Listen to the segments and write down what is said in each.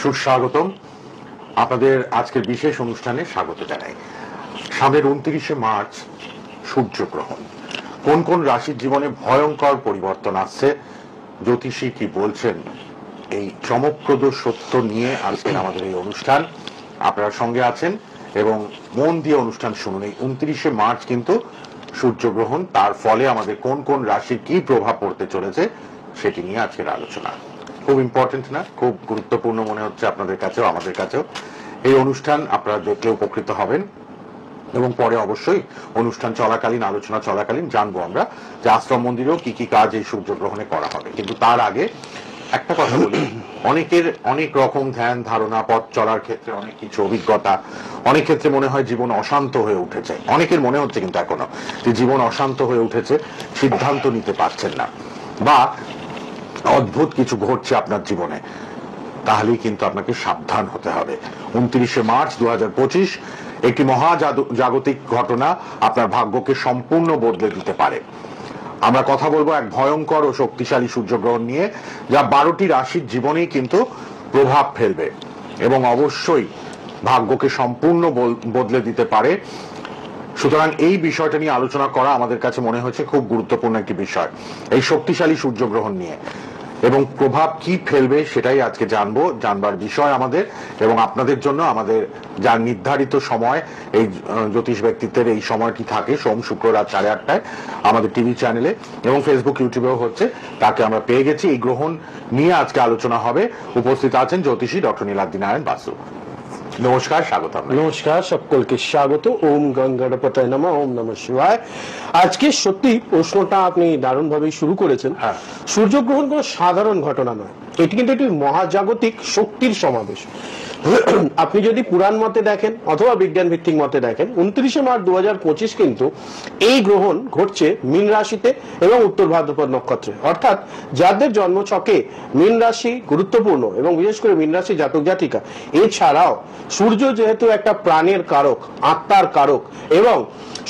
সুস্বাগতম আপনাদের আজকের বিশেষ অনুষ্ঠানে স্বাগত জানাই। সামনের 29শে মার্চ সূর্যগ্রহণ। কোন কোন রাশির জীবনে ভয়ঙ্কর পরিবর্তন আসছে, জ্যোতিষী কি বলছেন, এই চমকপ্রদ সত্য নিয়ে আজকের আমাদের এই অনুষ্ঠান। আপনারা সঙ্গে আছেন এবং মন দিয়ে অনুষ্ঠান শুনুন। এই 29শে মার্চ কিন্তু সূর্যগ্রহণ, তার ফলে আমাদের কোন কোন রাশির কি প্রভাব পড়তে চলেছে সেটি নিয়ে আজকের আলোচনা। খুব ইম্পর্টেন্ট না, খুব গুরুত্বপূর্ণ মনে হচ্ছে আপনাদের কাছেও আমাদের কাছেও। এই অনুষ্ঠান আপনারা দেখলে উপকৃত হবেন এবং পরে অবশ্যই অনুষ্ঠান চলাকালীন, আলোচনা চলাকালীন জানবো আমরা যে আশ্রম মন্দিরেও কি কি কাজ এই সূর্যগ্রহণে করা হবে। কিন্তু তার আগে একটা কথা বলি, অনেকের অনেক রকম ধ্যান ধারণা, পথ চলার ক্ষেত্রে অনেক কিছু অভিজ্ঞতা, অনেক ক্ষেত্রে মনে হয় জীবন অশান্ত হয়ে উঠেছে। অনেকের মনে হচ্ছে কিন্তু এখনো যে জীবন অশান্ত হয়ে উঠেছে, সিদ্ধান্ত নিতে পারছেন না বা অদ্ভুত কিছু ঘটছে আপনার জীবনে। তাহলেই কিন্তু আপনাকে সাবধান হতে হবে। 29শে মার্চ 2025 একটি মহাজাগতিক ঘটনা আপনার ভাগ্যকে সম্পূর্ণ বদলে দিতে পারে। আমরা কথা বলবো এক ভয়ঙ্কর ও শক্তিশালী সূর্যগ্রহণ নিয়ে, যা 12টি রাশির জীবনেই কিন্তু প্রভাব ফেলবে এবং অবশ্যই ভাগ্যকে সম্পূর্ণ বদলে দিতে পারে। সুতরাং এই বিষয়টা নিয়ে আলোচনা করা আমাদের কাছে মনে হচ্ছে খুব গুরুত্বপূর্ণ একটি বিষয়, এই শক্তিশালী সূর্যগ্রহণ নিয়ে, এবং প্রভাব কি ফেলবে সেটাই আজকে জানবো, জানবার বিষয় আমাদের এবং আপনাদের জন্য। আমাদের যার নির্ধারিত সময়, এই জ্যোতিষ ব্যক্তিত্বের এই সময়টি থাকে সোম শুক্র রাত 8:30টায় আমাদের টিভি চ্যানেলে এবং ফেসবুক ইউটিউবেও হচ্ছে, তাকে আমরা পেয়ে গেছি। এই গ্রহণ নিয়ে আজকে আলোচনা হবে। উপস্থিত আছেন জ্যোতিষী ডক্টর নীলাদ্রি নারায়ণ বাসু। নমস্কার, স্বাগত। নমস্কার, সকলকে স্বাগত। ওম গঙ্গাপতায় নমঃ, ওম নমঃ শিবায়। আজকে সত্যি প্রশ্নটা আপনি দারুণ ভাবে শুরু করেছেন। সূর্যগ্রহণ কোনো সাধারণ ঘটনা নয়, এটি কিন্তু একটি মহাজাগতিক শক্তির সমাবেশ। আপনি যদি পুরাণ মতে দেখেন অথবা বিজ্ঞান ভিত্তিক মতে দেখেন, 29শে মার্চ 2025 কিন্তু এই গ্রহণ ঘটছে মীন রাশিতে এবং উত্তর ভাদ্রপদ নক্ষত্রে। অর্থাৎ যাদের জন্মছকে মীন রাশি গুরুত্বপূর্ণ এবং বিশেষ করে মীন রাশি জাতক জাতিকা, এছাড়াও সূর্য যেহেতু একটা প্রাণের কারক, আত্মার কারক এবং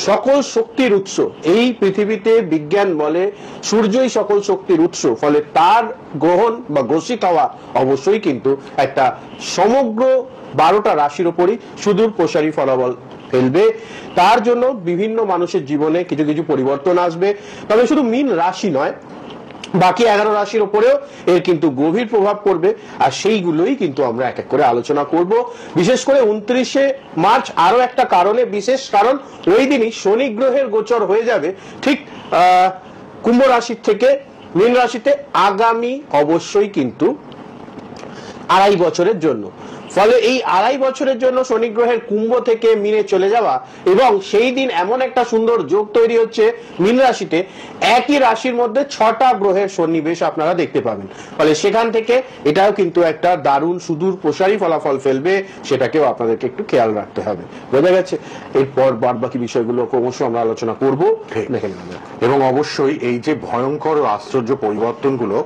সকল শক্তির উৎস, এই পৃথিবীতে বিজ্ঞান বলে সূর্যই সকল শক্তির উৎস, ফলে তার গ্রহণ বা গ্রসিত হওয়া অবশ্যই কিন্তু একটা সমগ্র 12টা রাশির উপরই সুদূর প্রসারী ফলাফল ফেলবে। তার জন্য বিভিন্ন মানুষের জীবনে কিছু কিছু পরিবর্তন আসবে। তবে শুধু মীন রাশি নয়, বাকি 11 রাশির উপরেও এর কিন্তু গভীর প্রভাব পড়বে, আর সেইগুলোই কিন্তু আমরা এক এক করে আলোচনা করব। বিশেষ করে 29শে মার্চ আরো একটা কারণে বিশেষ, কারণ ওই দিনই শনি গ্রহের গোচর হয়ে যাবে ঠিক কুম্ভ রাশির থেকে মীন রাশিতে আগামী অবশ্যই কিন্তু 2.5 বছরের জন্য। ফলে এই 2.5 বছরের জন্য শনি গ্রহের কুম্ভ থেকে মীনে চলে যাওয়া এবং সেই দিন এমন একটা সুন্দর যোগ তৈরি হচ্ছে মীন রাশিতে, একই রাশির মধ্যে 6টা গ্রহের সন্নিবেশ আপনারা দেখতে পাবেন। ফলে সেখান থেকে এটাও কিন্তু একটা দারুণ সুদূর প্রসারী ফলাফল ফেলবে, সেটাকেও আপনাদেরকে একটু খেয়াল রাখতে হবে। বোঝা গেছে? এরপর বাদ বাকি বিষয়গুলো ক্রমশ আমরা আলোচনা করব। দেখেন, এবং অবশ্যই এই যে ভয়ঙ্কর ও আশ্চর্য পরিবর্তনগুলো,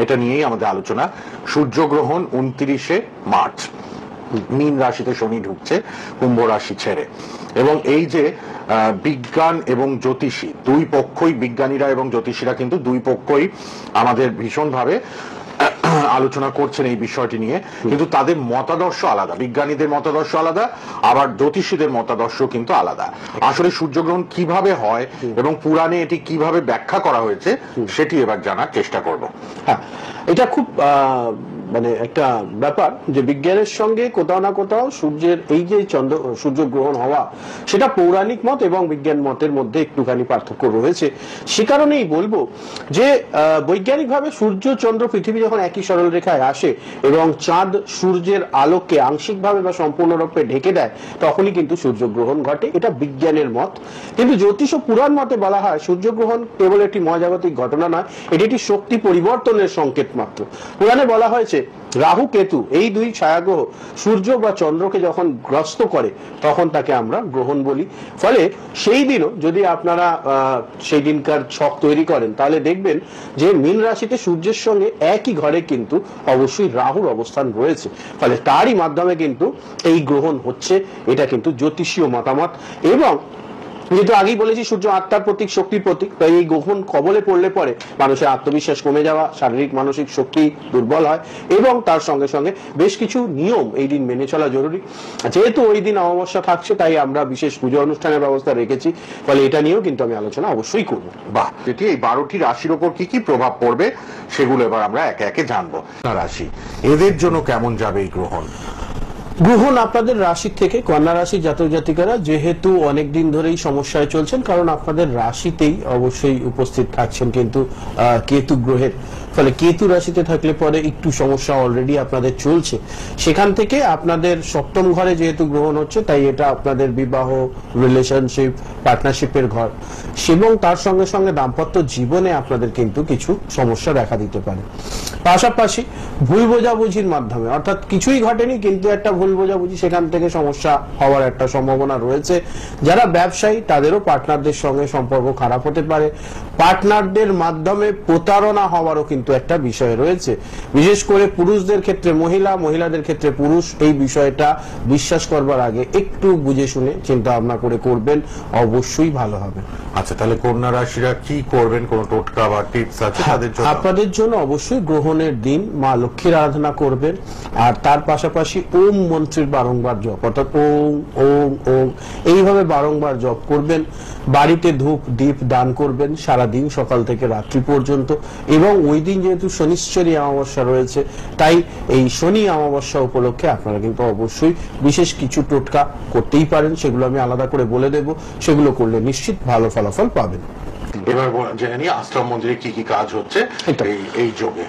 এটা নিয়েই আমাদের আলোচনা। সূর্যগ্রহণ 29শে মার্চ, মীন রাশিতে শনি ঢুকছে কুম্ভ রাশি ছেড়ে, এবং এই যে বিজ্ঞান এবং জ্যোতিষী দুই পক্ষই, বিজ্ঞানীরা এবং জ্যোতিষীরা কিন্তু দুই পক্ষই আমাদের ভীষণভাবে আলোচনা করছেন এই বিষয়টি নিয়ে, কিন্তু তাদের মতাদর্শ আলাদা। বিজ্ঞানীদের মতাদর্শ আলাদা, আবার জ্যোতিষীদের মতাদর্শ কিন্তু আলাদা। আসলে সূর্যগ্রহণ কিভাবে হয় এবং পুরাণে এটি কিভাবে ব্যাখ্যা করা হয়েছে সেটি এবার জানার চেষ্টা করব। হ্যাঁ, এটা খুব মানে একটা ব্যাপার যে বিজ্ঞানের সঙ্গে কোথাও না কোথাও সূর্যের এই যে সূর্যগ্রহণ হওয়া, সেটা পৌরাণিক মত এবং বিজ্ঞান মতের মধ্যে একটুখানি পার্থক্য রয়েছে। সে কারণেই বলবো যে বৈজ্ঞানিকভাবে সূর্য চন্দ্র পৃথিবী যখন একই সরল রেখায় আসে এবং চাঁদ সূর্যের আলোকে আংশিকভাবে বা সম্পূর্ণরূপে ঢেকে দেয়, তখনই কিন্তু সূর্যগ্রহণ ঘটে। এটা বিজ্ঞানের মত। কিন্তু জ্যোতিষ ও পুরাণ মতে বলা হয় সূর্যগ্রহণ কেবল একটি মহাজাগতিক ঘটনা নয়, এটি একটি শক্তি পরিবর্তনের সংকেত মাত্র। পুরাণে বলা হয়েছে রাহু কেতু এই দুই ছায়াগ্রহ সূর্য বা চন্দ্রকে যখন গ্রস্ত করে তখন তাকে আমরা গ্রহণ বলি। ফলে সেই দিনও যদি আপনারা সেই দিনকার ছক তৈরি করেন, তাহলে দেখবেন যে মীন রাশিতে সূর্যের সঙ্গে একই ঘরে কিন্তু অবশ্যই রাহুর অবস্থান রয়েছে। ফলে তারই মাধ্যমে কিন্তু এই গ্রহণ হচ্ছে। এটা কিন্তু জ্যোতিষীয় মতামত। এবং যেহেতু আগেই বলেছি সূর্য আত্মার প্রতীক, শক্তির প্রতীক, তাই এই গ্রহণ কবলে পড়লে পরে মানুষের আত্মবিশ্বাস কমে যাওয়া, শারীরিক মানসিক শক্তি দুর্বল হয় এবং তার সঙ্গে সঙ্গে বেশ কিছু নিয়ম এই দিন মেনে চলা জরুরি। যেহেতু ওই দিন অমাবস্যা থাকছে তাই আমরা বিশেষ পুজো অনুষ্ঠানের ব্যবস্থা রেখেছি, ফলে এটা নিয়েও কিন্তু আমি আলোচনা অবশ্যই করব। বাহ, যেটি এই 12টি রাশির ওপর কি কি প্রভাব পড়বে সেগুলো এবার আমরা একে একে জানবো। রাশি, এদের জন্য কেমন যাবে এই গ্রহণ? গ্রহণ আপনাদের রাশি থেকে, কন্যা রাশি জাতক জাতিকারা যেহেতু অনেকদিন ধরেই সমস্যায় চলছেন, কারণ আপনাদের রাশিতেই অবশ্যই উপস্থিত থাকছেন কিন্তু কেতু গ্রহের, ফলে কেতু রাশিতে থাকলে পরে একটু সমস্যা অলরেডি আপনাদের চলছে। সেখান থেকে আপনাদের সপ্তম ঘরে যেহেতু গ্রহণ হচ্ছে, তাই এটা আপনাদের বিবাহ, রিলেশনশিপ, পার্টনারশিপের ঘর এবং তার সঙ্গে সঙ্গে দাম্পত্য জীবনে আপনাদের কিন্তু কিছু সমস্যা দেখা দিতে পারে। পাশাপাশি ভুল বোঝাবুঝির মাধ্যমে, অর্থাৎ কিছুই ঘটেনি কিন্তু একটা ভুল বোঝাবুঝি, সেখান থেকে সমস্যা হওয়ার একটা সম্ভাবনা রয়েছে। যারা ব্যবসায়ী তাদেরও পার্টনারদের সঙ্গে সম্পর্ক খারাপ হতে পারে, পার্টনারদের মাধ্যমে প্রতারণা হওয়ারও কিন্তু একটা বিষয় রয়েছে। বিশেষ করে পুরুষদের ক্ষেত্রে মহিলাদের ক্ষেত্রে পুরুষ, এই বিষয়টা বিশ্বাস করবার আগে একটু বুঝে শুনে চিন্তা ভাবনা করে করবেন, অবশ্যই ভালো হবে। আচ্ছা, তাহলে কন্যা রাশিরা কি করবেন? কোন টোটকা বা টিপস আছে তাদের জন্য? আপনাদের জন্য অবশ্যই গ্রহণের দিন মা লক্ষ্মীর আরাধনা করবেন, আর তার পাশাপাশি ওম মন্ত্রের বারংবার জপ, অর্থাৎ ওম ওম ওম এইভাবে বারংবার জপ করবেন। বাড়িতে ধূপ দীপ দান করবেন সারাদিন সকাল থেকে রাত্রি পর্যন্ত। এবং ওই দিন যেহেতু শনিশ্চরী অমাবস্যা রয়েছে, তাই এই শনি অমাবস্যা উপলক্ষে আপনারা কিন্তু অবশ্যই বিশেষ কিছু টোটকা করতেই পারেন, সেগুলো আমি আলাদা করে বলে দেব, সেগুলো করলে নিশ্চিত ভালো ফলাফল পাবেন। এবার জেনে নিই আশ্রম মন্দিরে কি কি কাজ হচ্ছে এই যোগে।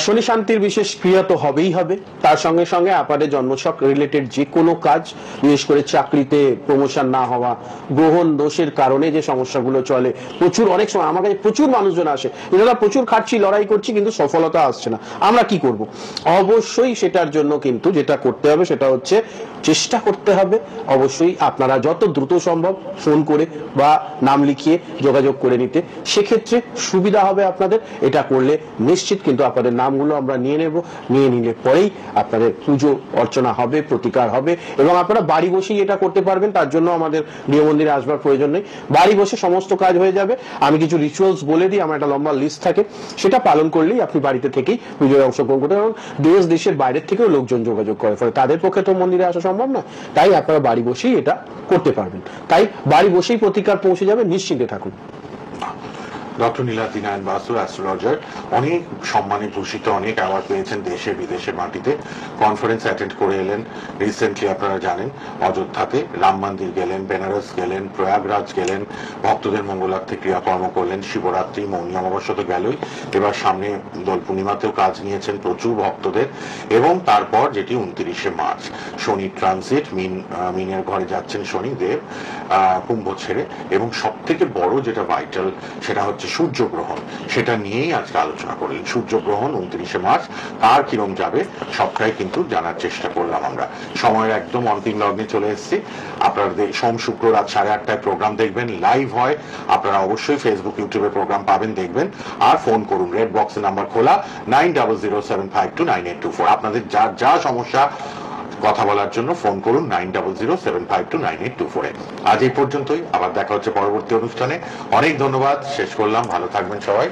শনি শান্তির বিশেষ ক্রিয়া তো হবেই হবে, তার সঙ্গে সঙ্গে আপনাদের জন্মছক রিলেটেড যে কোনো কাজ, বিশেষ করে চাকরিতে প্রমোশন না হওয়া, গ্রহণ দোষের কারণে যে সমস্যাগুলো চলে, প্রচুর অনেক সময় আমার কাছে প্রচুর মানুষজন আসে, এরা প্রচুর খাটছি, লড়াই করছি কিন্তু সফলতা আসছে না, আমরা কি করব? অবশ্যই সেটার জন্য কিন্তু যেটা করতে হবে সেটা হচ্ছে চেষ্টা করতে হবে অবশ্যই আপনারা যত দ্রুত সম্ভব ফোন করে বা নাম লিখিয়ে যোগাযোগ করে নিতে, সেক্ষেত্রে সুবিধা হবে আপনাদের। এটা করলে নিশ্চিত কিন্তু আপনাদের নামগুলো আমরা নিয়ে নেব, নিয়ে নিলে পরেই আপনাদের পুজো অর্চনা হবে, প্রতিকার হবে এবং আপনারা বাড়ি বসেই এটা করতে পারবেন। তার জন্য আমাদের গৃহ মন্দিরে আসবার প্রয়োজন নেই, বাড়ি বসে সমস্ত কাজ হয়ে যাবে। আমি কিছু রিচুয়ালস বলে দিই, আমার একটা লম্বা লিস্ট থাকে, সেটা পালন করলেই আপনি বাড়িতে থেকেই পুজোয় অংশগ্রহণ করতে পারেন। দেশের বাইরের থেকেও লোকজন যোগাযোগ করে, ফলে তাদের পক্ষে তো মন্দিরে আসা সম্ভব না, তাই আপনারা বাড়ি বসেই এটা করতে পারবেন। তাই বাড়ি বসেই প্রতিকার পৌঁছে যাবে, নিশ্চিন্তে থাকুন। ডক্টর নীলাদ্রি নারায়ণ বাসু, অ্যাস্ট্রোলজার, অনেক সম্মানে ভূষিত, অনেক অ্যাওয়ার্ড পেয়েছেন দেশে বিদেশে মাটিতে। কনফারেন্স অ্যাটেন্ড করে এলেন রিসেন্টলি, আপনারা জানেন অযোধ্যাতে, রাম মন্দির গেলেন, বেনারস গেলেন, প্রয়াগরাজ গেলেন, ভক্তদের মঙ্গলার্থে ক্রিয়াকর্ম করলেন, শিবরাত্রি মৌনী অমাবস্যা তো গেলই, এবার সামনে দোল পূর্ণিমাতেও কাজ নিয়েছেন প্রচুর ভক্তদের। এবং তারপর যেটি 29শে মার্চ শনি ট্রানজিট, মিনের ঘরে যাচ্ছেন শনিদেব কুম্ভ ছেড়ে, এবং সব থেকে বড় যেটা ভাইটাল সেটা হচ্ছে সূর্যগ্রহণ, সেটা নিয়েই আজকে আলোচনা করলেন। সূর্যগ্রহণ 29শে মার্চ, তার কিরম যাবে সবটাই কিন্তু জানার চেষ্টা করলাম আমরা। সময়ের একদম অন্তিম লগ্নে চলে এসেছি। আপনাদের সোম শুক্র রাত 8:30টায় প্রোগ্রাম দেখবেন, লাইভ হয়। আপনারা অবশ্যই ফেসবুক ইউটিউবে প্রোগ্রাম পাবেন, দেখবেন। আর ফোন করুন, রেড বক্সের নাম্বার খোলা 9007529824। আপনাদের যা সমস্যা কথা বলার জন্য ফোন করুন 9007529824। আজ এই পর্যন্তই, আবার দেখা হচ্ছে পরবর্তী অনুষ্ঠানে। অনেক ধন্যবাদ, শেষ করলাম, ভালো থাকবেন সবাই।